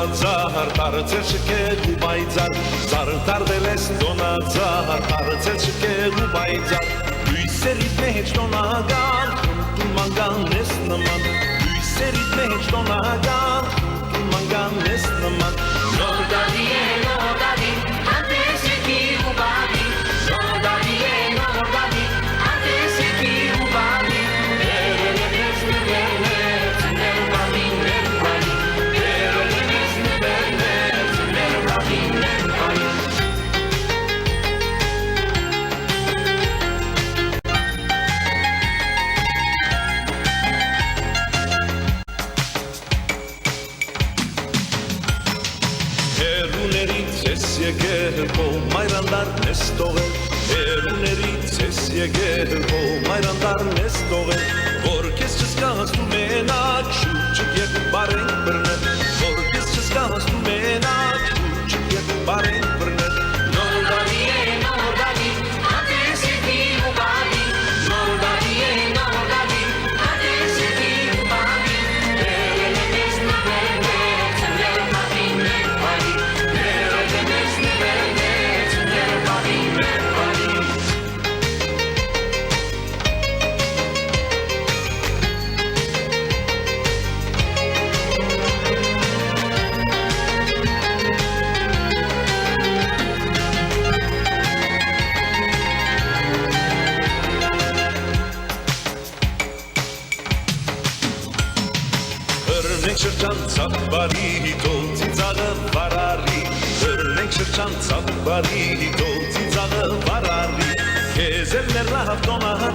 դոնացար, տարծել շքեղ ու բայցար, զարդարվել ես դոնացար, տարծել շքեղ ու բայցար, լույսերիդ մեջ դոնական, խնդու մանգան ես նման, լույսերիդ մեջ դոնական, խնդու մանգան ես նման, նորդադի է նորդադի, անտես եկի ու բադի, նորդադի է նորդադի, անտես եկի ու բադի, Մայրանդարն ես տողել, հերուներից ես եկել, մայրանդարն ես տողել, որ կեզ չզգանցնում մենակ, շուրջիկ երբ բարենք բրնել, որ կեզ չզգանցնում մենակ, շուրջիկ երբ բարենք բրնել, նորդադի է նորդադի, անտես եկի ու բադի, նորդադի է նորդադի, անտես եկի ու բադի, երել ես նվերներ, ծնել մատին մեր բարի, երել ես նվերներ, Ծաղբարի տոլցի ծաղը վարարի, հրնենք շրջան ծաղբարի տոլցի ծաղը վարարի, կեզ էլ ներլավ տոնահան